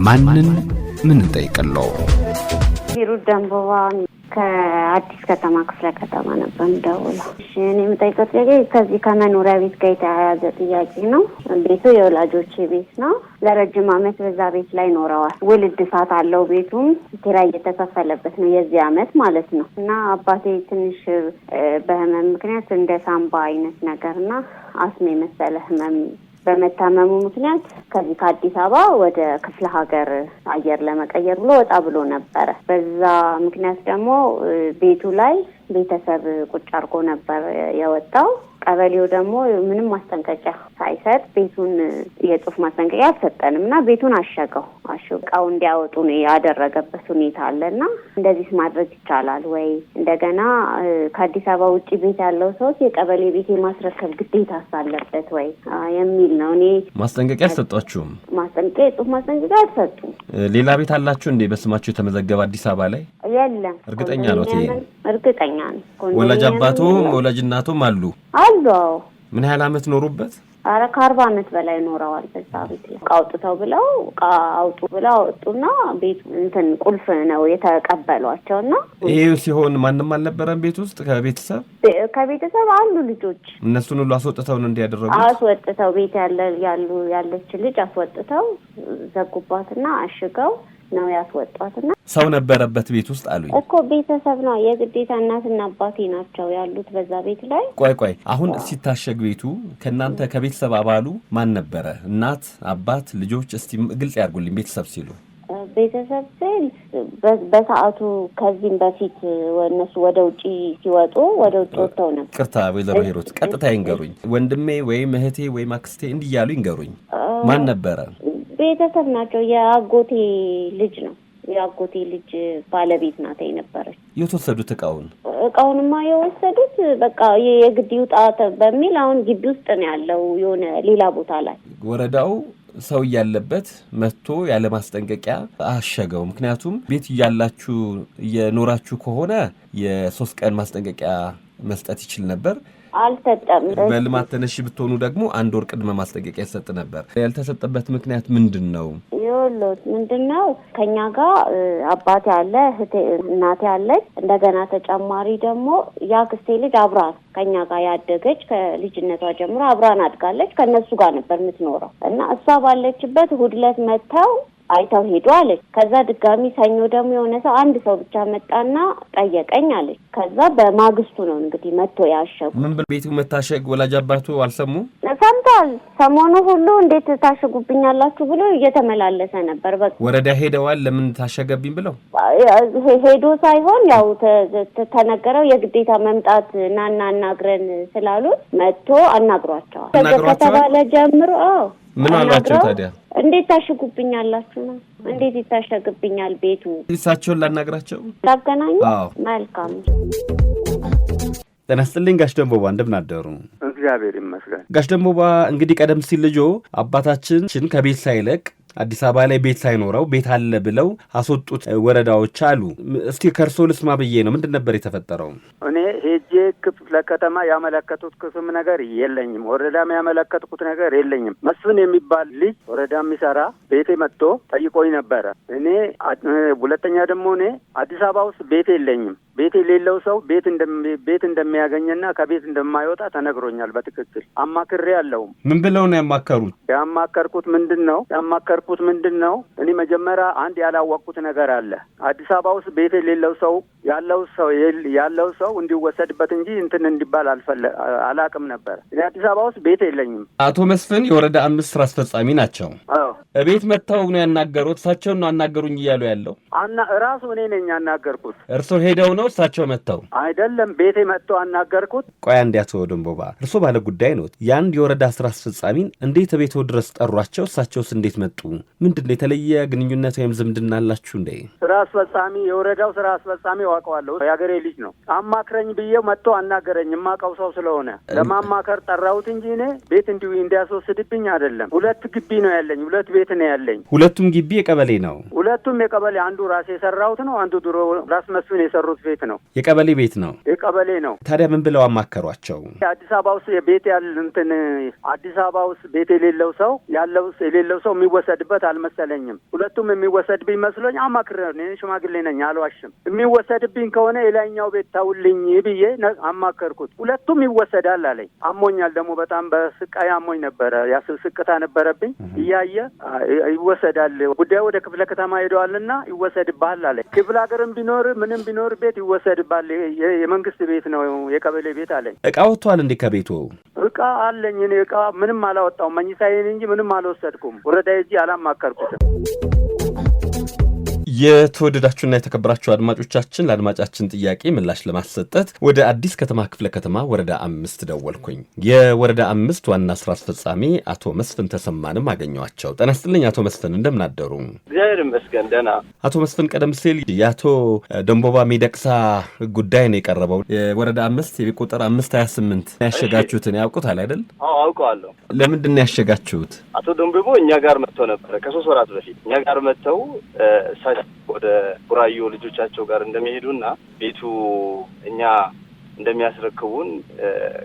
ማንን ምን እንጠይቀለው? ሂሩት ደንቦባ ከአዲስ ከተማ ክፍለ ከተማ ነበር ደውለው። እኔ የምጠይቀው ጥያቄ ከዚህ ከመኖሪያ ቤት ጋር የተያያዘ ጥያቄ ነው። ቤቱ የወላጆቼ ቤት ነው። ለረጅም ዓመት በዛ ቤት ላይ ኖረዋል። ውል እድሳት አለው። ቤቱም ኪራይ እየተከፈለበት ነው የዚህ ዓመት ማለት ነው። እና አባቴ ትንሽ በህመም ምክንያት እንደ ሳምባ አይነት ነገርና አስም የመሰለ ህመም በመታመሙ ምክንያት ከዚህ ከአዲስ አበባ ወደ ክፍለ ሀገር አየር ለመቀየር ብሎ ወጣ ብሎ ነበር። በዛ ምክንያት ደግሞ ቤቱ ላይ ቤተሰብ ቁጭ አርጎ ነበር የወጣው። ቀበሌው ደግሞ ምንም ማስጠንቀቂያ ሳይሰጥ ቤቱን የጽሁፍ ማስጠንቀቂያ አልሰጠንም እና ቤቱን አሸገው እንዲያወጡ ነው ያደረገበት ሁኔታ አለና እንደዚህ ማድረግ ይቻላል ወይ? እንደገና ከአዲስ አበባ ውጪ ቤት ያለው ሰው የቀበሌ ቤት የማስረከብ ግዴታ አለበት ወይ የሚል ነው። እኔ ማስጠንቀቂያ አልሰጣችሁም? ማስጠንቀቂያ የጽሁፍ ማስጠንቀቂያ አልሰጡም። ሌላ ቤት አላችሁ እንዴ በስማችሁ የተመዘገበ አዲስ አበባ ላይ? የለም። እርግጠኛ ነው? እርግጠኛ ነው። ወላጅ አባቱም ወላጅ እናቱም አሉ? አሉ። ምን ያህል አመት ኖሩበት? አረ ከ40 አመት በላይ ኖረዋል በዛ ቤት ላይ። ቃውጥተው ብለው ቃውጡ ብለው አወጡና ቤት እንትን ቁልፍ ነው የተቀበሏቸውና ይሄ ሲሆን ማንንም አልነበረም ቤት ውስጥ ከቤተሰብ አሉ ልጆች። እነሱን ሁሉ አስወጥተው ነው እንዲያደረጉት? አስወጥተው ቤት ያለች ልጅ አስወጥተው ዘጉባትና አሽገው ነው ያስወጣትና ሰው ነበረበት ቤት ውስጥ አሉኝ እኮ። ቤተሰብ ነው የግዴታ እናትና አባቴ ናቸው ያሉት በዛ ቤት ላይ። ቆይ አሁን ሲታሸግ ቤቱ ከናንተ ከቤተሰብ አባሉ ማን ነበረ? እናት፣ አባት፣ ልጆች? እስቲ ግልጽ ያርጉልኝ ቤተሰብ ሲሉ። ቤተሰብ ሲል በሰዓቱ ከዚህም በፊት እነሱ ወደ ውጪ ሲወጡ ወደ ውጪ ወጥተው ነበር። ቅርታ ወይዘሮ ሂሩት ቀጥታ ይንገሩኝ። ወንድሜ ወይም እህቴ ወይም አክስቴ እንዲያሉ ይንገሩኝ። ማን ነበረ? ቤተሰብ ናቸው። የአጎቴ ልጅ ነው። የአጎቴ ልጅ ባለቤት ናት የነበረች። የተወሰዱት እቃውንማ የወሰዱት በቃ የግድ ይውጣ በሚል አሁን ግቢ ውስጥ ነው ያለው የሆነ ሌላ ቦታ ላይ። ወረዳው ሰው ያለበት መጥቶ ያለ ማስጠንቀቂያ አሸገው። ምክንያቱም ቤት ያላችሁ የኖራችሁ ከሆነ የ3 ቀን ማስጠንቀቂያ መስጠት ይችል ነበር። አልተጠም። በልማት ተነሽ ብትሆኑ ደግሞ 1 ወር ቅድመ ማስጠንቀቂያ ይሰጥ ነበር። ያልተሰጠበት ምክንያት ምንድነው? ምንድነው? ከኛ ጋር አባቴ አለ፣ እናቴ አለች። እንደገና ተጨማሪ ደግሞ ያክስቴ ልጅ አብራን ከኛ ጋር ያደገች ከልጅነቷ ጀምሮ አብራን አድጋለች። ከነሱ ጋር ነበር የምትኖረው እና እሷ ባለችበት እሑድ ዕለት መተው አይተው ሄዱ አለች። ከዛ ድጋሚ ሰኞ ደግሞ የሆነ ሰው አንድ ሰው ብቻ መጣና ጠየቀኝ አለች። ከዛ በማግስቱ ነው እንግዲህ መጥቶ ያሸጉ። ምን ቤቱ መታሸግ ወላጅ አባቱ አልሰሙም? ሰምቷል። ሰሞኑ ሁሉ እንዴት ታሸጉብኛላችሁ ብሎ እየተመላለሰ ነበር። በቃ ወረዳ ሄደዋል። ለምን ታሸገብኝ ብለው ሄዶ ሳይሆን ያው ተነገረው የግዴታ መምጣት ናና አናግረን ስላሉት መጥቶ አናግሯቸዋል። ከተባለ ጀምሮ ምን አላቸው ታዲያ? እንዴት ታሽጉብኛላችሁ ነው? እንዴት ይታሸግብኛል ቤቱ? እሳቸውን ላናግራቸው ታገናኙ። መልካም ጤና ይስጥልኝ ጋሽ ደንቦባ እንደምን አደሩ? እግዚአብሔር ይመስገን። ጋሽ ደንቦባ እንግዲህ ቀደም ሲል ልጆ አባታችን ከቤት ሳይለቅ አዲስ አበባ ላይ ቤት ሳይኖረው ቤት አለ ብለው አስወጡት ወረዳዎች አሉ። እስቲ ከርሶ ልስማ ብዬ ነው። ምንድን ነበር የተፈጠረው? እኔ ሄጄ ክፍለ ከተማ ያመለከቱት ክስም ነገር የለኝም። ወረዳም ያመለከትኩት ነገር የለኝም። መስፍን የሚባል ልጅ ወረዳ የሚሰራ ቤቴ መጥቶ ጠይቆኝ ነበረ። እኔ ሁለተኛ ደግሞ እኔ አዲስ አበባ ውስጥ ቤት የለኝም። ቤት የሌለው ሰው ቤት እንደሚያገኝና ከቤት እንደማይወጣ ተነግሮኛል። በትክክል አማክሬ ያለውም። ምን ብለው ነው ያማከሩት? ያማከርኩት ምንድን ነው እኔ መጀመሪያ አንድ ያላወቅኩት ነገር አለ። አዲስ አበባ ውስጥ ቤት የሌለው ሰው ያለው ሰው እንዲወሰድበት እንጂ እንትን እንዲባል አላቅም ነበር። እኔ አዲስ አበባ ውስጥ ቤት የለኝም። አቶ መስፍን የወረዳ 5 ስራ አስፈጻሚ ናቸው። ቤት መጥተው ነው ያናገሩት? እሳቸውን ነው አናገሩኝ እያሉ ያለው? ራሱ እኔ ነኝ ያናገርኩት። እርሶ ሄደው ነው እሳቸው መጥተው? አይደለም፣ ቤቴ መጥቶ አናገርኩት። ቆይ አንዴ አቶ ደንቦባ፣ እርሶ ባለ ጉዳይ ነው። የአንድ የወረዳ ስራ አስፈጻሚን እንዴት ቤቶ ድረስ ጠሯቸው? እሳቸውስ እንዴት መጡ? ምንድነው የተለየ ግንኙነት ወይም ዝምድና አላችሁ እንዴ? ስራ አስፈጻሚ የወረዳው ስራ አስፈጻሚ ዋቀዋለሁ። የሀገሬ ልጅ ነው። አማክረኝ ብዬው መጥቶ አናገረኝ። የማውቀው ሰው ስለሆነ ለማማከር ጠራሁት እንጂ እኔ ቤት እንዲያስወስድብኝ አይደለም። 2 ግቢ ነው ያለኝ፣ 2 ቤት ነው ያለኝ። ሁለቱም ግቢ የቀበሌ ነው። ሁለቱም የቀበሌ አንዱ ራሴ የሰራሁት ነው፣ አንዱ ድሮ ራስ መስፍን የሰሩት ቤት ነው። የቀበሌ ቤት ነው። የቀበሌ ነው። ታዲያ ምን ብለው አማከሯቸው? አዲስ አበባ ውስጥ ቤት አዲስ አበባ ውስጥ ቤት የሌለው ሰው የሌለው ሰው የሚወሰድበት አልመሰለኝም። ሁለቱም የሚወሰድብኝ መስሎኝ አማክረን ሽማግሌ ነኝ አልዋሽም። የሚወሰድብኝ ከሆነ የላይኛው ቤት ታውልኝ ብዬ አማከርኩት። ሁለቱም ይወሰዳል አለኝ። አሞኛል ደግሞ በጣም በስቃይ አሞኝ ነበረ። ስቅታ ነበረብኝ። እያየ ይወሰዳል፣ ጉዳዩ ወደ ክፍለ ከተማ ሄደዋልና ይወሰድባል አለኝ። ክፍለ ሀገርም ቢኖር ምንም ቢኖር ቤት ይወሰድባል፣ የመንግስት ቤት ነው የቀበሌ ቤት አለኝ። እቃ ወጥቷል እንዴ ከቤቱ? እቃ አለኝ። እኔ እቃ ምንም አላወጣውም፣ መኝታዬን እንጂ ምንም አልወሰድኩም። ወረዳ ሄጄ አላማከርኩትም። የተወደዳችሁና የተከበራችሁ አድማጮቻችን ለአድማጫችን ጥያቄ ምላሽ ለማሰጠት ወደ አዲስ ከተማ ክፍለ ከተማ ወረዳ 5 ደወልኩኝ። የወረዳ 5 ዋና ስራ አስፈጻሚ አቶ መስፍን ተሰማንም አገኘዋቸው። ጤና ይስጥልኝ አቶ መስፍን፣ እንደምን አደሩ? እግዚአብሔር ይመስገን ደህና። አቶ መስፍን ቀደም ሲል የአቶ ደንቦባ ሚደቅሳ ጉዳይ ነው የቀረበው። የወረዳ 5 የቤት ቁጥር 528 ያሸጋችሁትን ያውቁታል አይደል? አዎ አውቀዋለሁ። ለምንድን ነው ያሸጋችሁት? አቶ ደንቦባ እኛ ጋር መጥተው ነበረ ከ3 ወራት በፊት እኛ ጋር መጥተው ወደ ቡራዮ ልጆቻቸው ጋር እንደሚሄዱና ቤቱ እኛ እንደሚያስረክቡን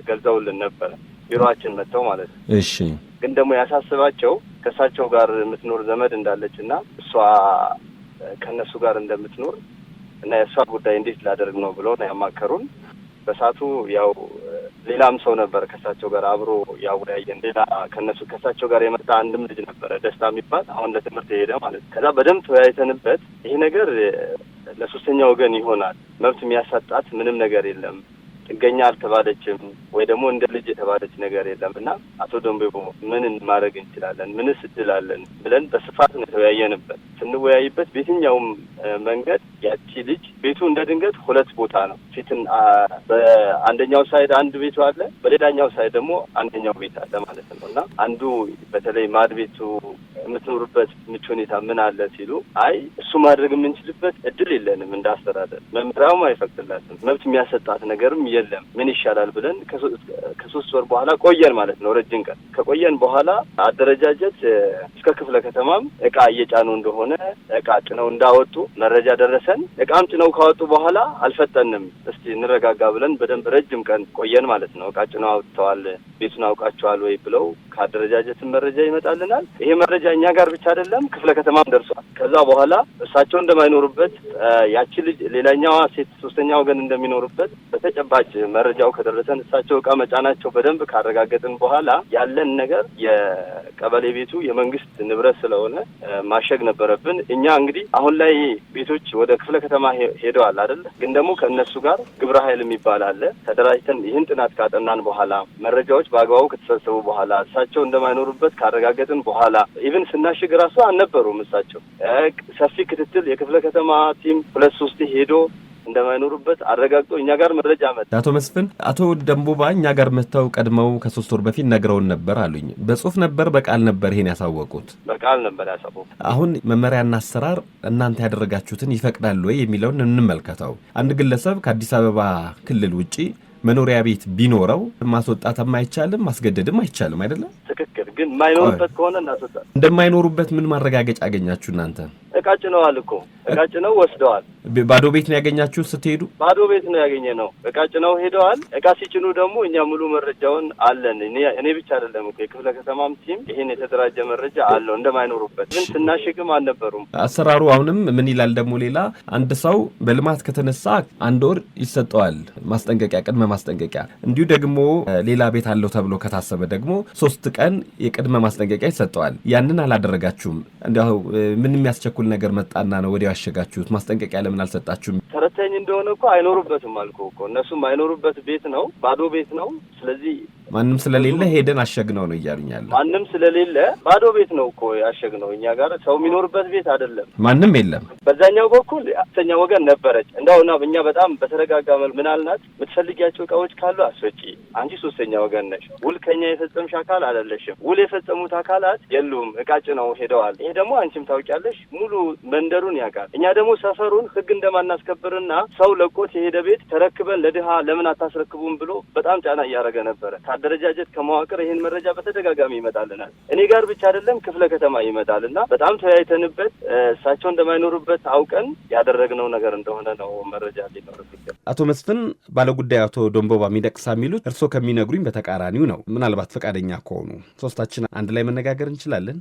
ገልጸውልን ነበረ። ቢሮአችን መጥተው ማለት ነው። እሺ። ግን ደግሞ ያሳስባቸው ከእሳቸው ጋር የምትኖር ዘመድ እንዳለችና እሷ ከነሱ ጋር እንደምትኖር እና የእሷ ጉዳይ እንዴት ላደርግ ነው ብለው ነው ያማከሩን። በሳቱ ያው ሌላም ሰው ነበር ከእሳቸው ጋር አብሮ ያወያየን። ሌላ ከእሳቸው ጋር የመጣ አንድም ልጅ ነበረ ደስታ የሚባል አሁን ለትምህርት የሄደ ማለት ነው። ከዛ በደንብ ተወያይተንበት ይሄ ነገር ለሶስተኛ ወገን ይሆናል፣ መብት የሚያሳጣት ምንም ነገር የለም፣ ጥገኛ አልተባለችም ወይ ደግሞ እንደ ልጅ የተባለች ነገር የለም እና አቶ ደንቦባ ምን ማድረግ እንችላለን፣ ምንስ እድል አለን ብለን በስፋት ነው የተወያየንበት። ስንወያይበት በየትኛውም መንገድ ያቺ ልጅ ቤቱ እንደ ድንገት 2 ቦታ ነው። ፊትን በአንደኛው ሳይድ አንድ ቤቱ አለ፣ በሌላኛው ሳይድ ደግሞ አንደኛው ቤት አለ ማለት ነው እና አንዱ በተለይ ማድ ቤቱ የምትኖርበት ምቹ ሁኔታ ምን አለ ሲሉ አይ እሱ ማድረግ የምንችልበት እድል የለንም፣ እንዳስተዳደር መምሪያውም አይፈቅድላትም፣ መብት የሚያሰጣት ነገርም የለም፣ ምን ይሻላል ብለን ከ3 ወር በኋላ ቆየን ማለት ነው። ረጅም ቀን ከቆየን በኋላ አደረጃጀት እስከ ክፍለ ከተማም እቃ እየጫኑ እንደሆነ እቃ ጭነው እንዳወጡ መረጃ ደረሰን። እቃም ጭነው ካወጡ በኋላ አልፈጠንም፣ እስቲ እንረጋጋ ብለን በደንብ ረጅም ቀን ቆየን ማለት ነው። እቃ ጭነው አውጥተዋል፣ ቤቱን አውቃቸዋል ወይ ብለው ከአደረጃጀትን መረጃ ይመጣልናል። ይሄ መረጃ እኛ ጋር ብቻ አይደለም ክፍለ ከተማም ደርሷል። ከዛ በኋላ እሳቸው እንደማይኖሩበት ያቺ ልጅ ሌላኛዋ ሴት ሶስተኛ ወገን እንደሚኖሩበት በተጨባጭ መረጃው ከደረሰን እሳቸው እቃ መጫናቸው በደንብ ካረጋገጥን በኋላ ያለን ነገር የቀበሌ ቤቱ የመንግስት ንብረት ስለሆነ ማሸግ ነበረብን። እኛ እንግዲህ አሁን ላይ ቤቶች ወደ ክፍለ ከተማ ሄደዋል አይደል? ግን ደግሞ ከእነሱ ጋር ግብረ ኃይል የሚባል አለ። ተደራጅተን ይህን ጥናት ካጠናን በኋላ መረጃዎች በአግባቡ ከተሰበሰቡ በኋላ እሳቸው እንደማይኖሩበት ካረጋገጥን በኋላ ኢቭን ስናሽግ ራሱ አልነበሩም እሳቸው። ሰፊ ክትትል የክፍለ ከተማ ቲም 2-3 ሄዶ እንደማይኖሩበት አረጋግጦ እኛ ጋር መረጃ መጣ። አቶ መስፍን አቶ ደንቦባ እኛ ጋር መጥተው ቀድመው ከ3 ወር በፊት ነግረውን ነበር አሉኝ። በጽሁፍ ነበር በቃል ነበር ይሄን ያሳወቁት? በቃል ነበር ያሳወቁት። አሁን መመሪያና አሰራር እናንተ ያደረጋችሁትን ይፈቅዳል ወይ የሚለውን እንመልከተው። አንድ ግለሰብ ከአዲስ አበባ ክልል ውጪ መኖሪያ ቤት ቢኖረው ማስወጣትም አይቻልም ማስገደድም አይቻልም አይደለም? ትክክል። ግን የማይኖሩበት ከሆነ እናስወጣ። እንደማይኖሩበት ምን ማረጋገጫ አገኛችሁ እናንተ? እቃ ጭነዋል እኮ እቃ ጭነው ወስደዋል። ባዶ ቤት ነው ያገኛችሁ ስትሄዱ? ባዶ ቤት ነው ያገኘነው። እቃ ጭነው ሄደዋል። እቃ ሲጭኑ ደግሞ እኛ ሙሉ መረጃውን አለን። እኔ ብቻ አይደለም እኮ የክፍለ ከተማም ቲም ይሄን የተደራጀ መረጃ አለው እንደማይኖሩበት። ግን ስናሽግም አልነበሩም። አሰራሩ አሁንም ምን ይላል ደግሞ ሌላ አንድ ሰው በልማት ከተነሳ 1 ወር ይሰጠዋል ማስጠንቀቂያ፣ ቅድመ ማስጠንቀቂያ። እንዲሁ ደግሞ ሌላ ቤት አለው ተብሎ ከታሰበ ደግሞ 3 ቀን የቅድመ ማስጠንቀቂያ ይሰጠዋል። ያንን አላደረጋችሁም። እንዲያው ምን የሚያስቸኩል ነገር መጣና ነው ወዲያው ያሸጋችሁት? ማስጠንቀቂያ ለምን አልሰጣችሁም? ተረተኝ እንደሆነ እኮ አይኖሩበትም አልኩ እኮ። እነሱም አይኖሩበት ቤት ነው፣ ባዶ ቤት ነው። ስለዚህ ማንም ስለሌለ ሄደን አሸግነው ነው እያሉኛል። ማንም ስለሌለ ባዶ ቤት ነው እኮ ያሸግነው። እኛ ጋር ሰው የሚኖርበት ቤት አይደለም፣ ማንም የለም። በዛኛው በኩል አስተኛ ወገን ነበረች። እንደውና እኛ በጣም በተረጋጋ መልኩ ምን አልናት፣ የምትፈልጊያቸው እቃዎች ካሉ አስወጪ፣ አንቺ ሶስተኛ ወገን ነሽ፣ ውል ከኛ የፈጸምሽ አካል አይደለሽም። ውል የፈጸሙት አካላት የሉም፣ እቃ ጭነው ሄደዋል። ይሄ ደግሞ አንቺም ታውቂያለሽ፣ ሙሉ መንደሩን ያውቃል። እኛ ደግሞ ሰፈሩን ህግ እንደማናስከብርና ሰው ለቆት የሄደ ቤት ተረክበን ለድሃ ለምን አታስረክቡም ብሎ በጣም ጫና እያደረገ ነበረ። ከአደረጃጀት ከመዋቅር ይህን መረጃ በተደጋጋሚ ይመጣልናል። እኔ ጋር ብቻ አይደለም ክፍለ ከተማ ይመጣል እና በጣም ተወያይተንበት እሳቸው እንደማይኖሩበት አውቀን ያደረግነው ነገር እንደሆነ ነው መረጃ ሊኖር ይገባል። አቶ መስፍን ባለጉዳይ አቶ ደንቦባ ሚደቅሳ የሚሉት እርስዎ ከሚነግሩኝ በተቃራኒው ነው። ምናልባት ፈቃደኛ ከሆኑ ሶስታችን አንድ ላይ መነጋገር እንችላለን?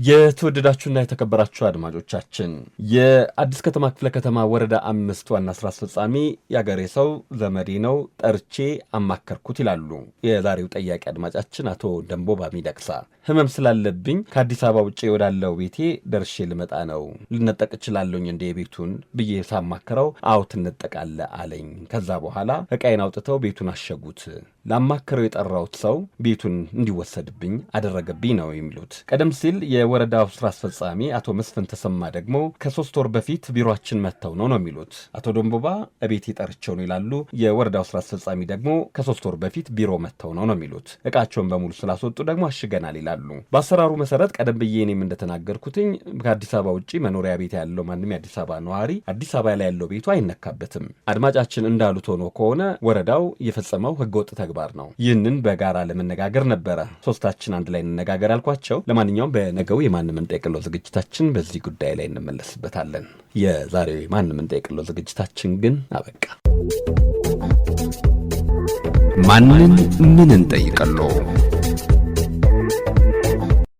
የተወደዳችሁና የተከበራችሁ አድማጮቻችን የአዲስ ከተማ ክፍለ ከተማ ወረዳ 5 ዋና ስራ አስፈጻሚ ያገሬ ሰው ዘመዴ ነው ጠርቼ አማከርኩት ይላሉ የዛሬው ጠያቂ አድማጫችን አቶ ደንቦባ ሚደቅሳ። ህመም ስላለብኝ ከአዲስ አበባ ውጭ ወዳለው ቤቴ ደርሼ ልመጣ ነው። ልነጠቅ እችላለሁኝ እንደ ቤቱን ብዬ ሳማከረው አዎ ትነጠቃለህ አለኝ። ከዛ በኋላ ዕቃዬን አውጥተው ቤቱን አሸጉት። ላማከረው የጠራሁት ሰው ቤቱን እንዲወሰድብኝ አደረገብኝ ነው የሚሉት። ቀደም ሲል የወረዳው ስራ አስፈጻሚ አቶ መስፍን ተሰማ ደግሞ ከ3 ወር በፊት ቢሮአችን መጥተው ነው የሚሉት። አቶ ደንቦባ እቤቴ ጠርቸው ነው ይላሉ። የወረዳው ስራ አስፈጻሚ ደግሞ ከ3 ወር በፊት ቢሮ መጥተው ነው የሚሉት። ዕቃቸውን በሙሉ ስላስወጡ ደግሞ አሽገናል ይላሉ። በአሰራሩ መሰረት ቀደም ብዬ እኔም እንደተናገርኩትኝ ከአዲስ አበባ ውጭ መኖሪያ ቤት ያለው ማንም የአዲስ አበባ ነዋሪ አዲስ አበባ ላይ ያለው ቤቱ አይነካበትም። አድማጫችን እንዳሉት ሆኖ ከሆነ ወረዳው የፈጸመው ህገወጥ ተግባር ነው። ይህንን በጋራ ለመነጋገር ነበረ ሶስታችን አንድ ላይ እንነጋገር አልኳቸው። ለማንኛውም በነገው የማንም እንጠይቅለው ዝግጅታችን በዚህ ጉዳይ ላይ እንመለስበታለን። የዛሬው የማንም እንጠይቅለው ዝግጅታችን ግን አበቃ። ማንን ምን እንጠይቅለው?